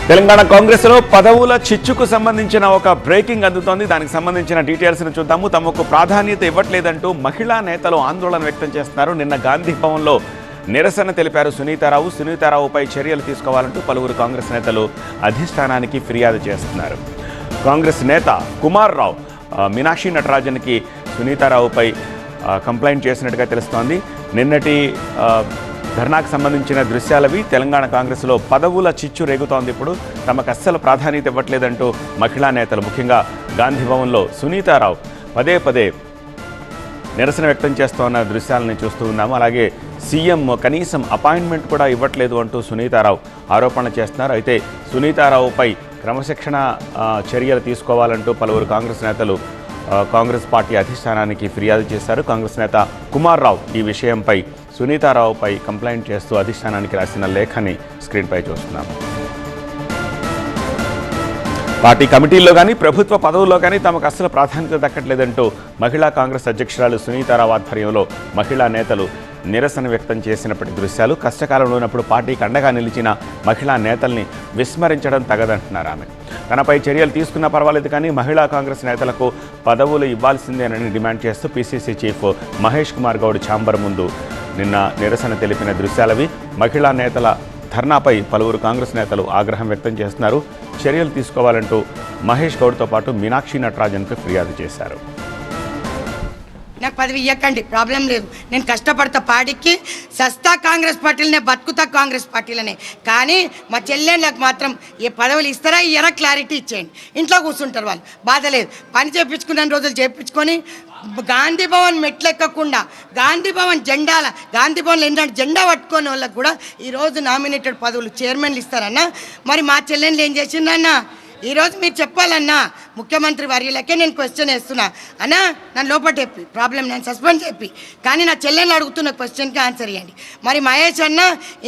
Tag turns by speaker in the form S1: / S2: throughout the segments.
S1: తెలంగాణ కాంగ్రెస్ లో పదవుల చిచ్చుకు సంబంధించిన ఒక బ్రేకింగ్ అందుతోంది. దానికి సంబంధించిన డీటెయిల్స్ ను చూద్దాము. తమకు ప్రాధాన్యత ఇవ్వట్లేదంటూ మహిళా నేతలు ఆందోళన వ్యక్తం చేస్తున్నారు. నిన్న గాంధీ భవన్ లో నిరసన తెలిపారు సునీతారావు. సునీతారావుపై చర్యలు తీసుకోవాలంటూ పలువురు కాంగ్రెస్ నేతలు అధిష్టానానికి ఫిర్యాదు చేస్తున్నారు. కాంగ్రెస్ నేత కుమార్ రావు మీనాక్షి నటరాజన్కి సునీతారావుపై కంప్లైంట్ చేసినట్టుగా తెలుస్తోంది. నిన్నటి ధర్నాకు సంబంధించిన దృశ్యాలవి. తెలంగాణ కాంగ్రెస్లో పదవుల చిచ్చు రేగుతోంది. ఇప్పుడు తమకు అస్సలు ప్రాధాన్యత ఇవ్వట్లేదంటూ మహిళా నేతలు, ముఖ్యంగా గాంధీ భవన్లో సునీతారావు పదే పదే నిరసన వ్యక్తం చేస్తున్న దృశ్యాలని చూస్తూ ఉన్నాము. అలాగే సీఎం కనీసం అపాయింట్మెంట్ కూడా ఇవ్వట్లేదు అంటూ సునీతారావు ఆరోపణలు చేస్తున్నారు. అయితే సునీతారావుపై క్రమశిక్షణ చర్యలు తీసుకోవాలంటూ పలువురు కాంగ్రెస్ నేతలు కాంగ్రెస్ పార్టీ అధిష్టానానికి ఫిర్యాదు చేశారు. కాంగ్రెస్ నేత కుమార్ రావు ఈ విషయంపై సునీతారావుపై కంప్లైంట్ చేస్తూ అధిష్టానానికి రాసిన లేఖని స్క్రీన్పై చూస్తున్నాము. పార్టీ కమిటీల్లో కానీ ప్రభుత్వ పదవుల్లో కానీ తమకు అస్సలు ప్రాధాన్యత దక్కట్లేదంటూ మహిళా కాంగ్రెస్ అధ్యక్షురాలు సునీతారావు ఆధ్వర్యంలో మహిళా నేతలు నిరసన వ్యక్తం చేసినప్పటి దృశ్యాలు. కష్టకాలంలో ఉన్నప్పుడు పార్టీకి అండగా నిలిచిన మహిళా నేతల్ని విస్మరించడం తగదంటున్నారు ఆమె. తనపై చర్యలు తీసుకున్నా పర్వాలేదు, కానీ మహిళా కాంగ్రెస్ నేతలకు పదవులు ఇవ్వాల్సిందేనని డిమాండ్ చేస్తూ PCC chief Mahesh Kumar Goud chamber ముందు నిన్న నిరసన తెలిపిన దృశ్యాలవి. మహిళా నేతల ధర్నాపై పలువురు కాంగ్రెస్ నేతలు ఆగ్రహం వ్యక్తం చేస్తున్నారు. చర్యలు తీసుకోవాలంటూ మహేష్ గౌడ్తో పాటు మీనాక్షి నటరాజన్కు ఫిర్యాదు చేశారు.
S2: నాకు పదవి ఇవ్వకండి, ప్రాబ్లం లేదు. నేను కష్టపడతా, పార్టీకి సస్తా కాంగ్రెస్ పార్టీలనే, బతుకుతా కాంగ్రెస్ పార్టీలనే. కానీ మా చెల్లెళ్ళకి మాత్రం ఏ పదవులు ఇస్తారా ఇయ్యరా క్లారిటీ ఇచ్చేయండి. ఇంట్లో కూర్చుంటారు వాళ్ళు, బాధ లేదు. పని చేయించుకున్న రోజులు చేయించుకొని గాంధీ భవన్ మెట్లెక్కకుండా గాంధీ భవన్ గాంధీ భవన్లో ఏంటంటే జెండా పట్టుకునే వాళ్ళకి కూడా ఈరోజు నామినేటెడ్ పదవులు చైర్మన్లు ఇస్తారన్నా. మరి మా చెల్లెళ్ళు ఏం చేసిందన్నా ఈరోజు మీరు చెప్పాలన్నా. ముఖ్యమంత్రి వర్యులకే నేను క్వశ్చన్ వేస్తున్నా అన్నా, నన్ను లోపల చెప్పి ప్రాబ్లం నేను సస్పెండ్ చెప్పి, కానీ నా చెల్లెళ్ళు అడుగుతున్న క్వశ్చన్కి ఆన్సర్ ఇవ్వండి. మరి మహేష్ అన్న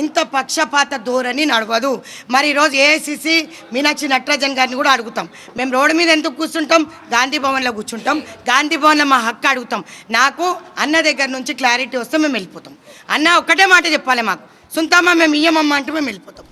S2: ఇంత పక్షపాత ధోరణి నడవదు. మరి ఈరోజు ఏఐసిసి మీనాక్షి నటరాజన్ గారిని కూడా అడుగుతాం. మేము రోడ్డు మీద ఎందుకు కూర్చుంటాం? గాంధీ భవన్లో కూర్చుంటాం. గాంధీ భవన్లో మా హక్కు అడుగుతాం. నాకు అన్న దగ్గర నుంచి క్లారిటీ వస్తే మేము వెళ్ళిపోతాం. అన్న ఒక్కటే మాట చెప్పాలి మాకు, సుంతామా మేము ఇయ్యమమ్మా అంటే మేము వెళ్ళిపోతాం.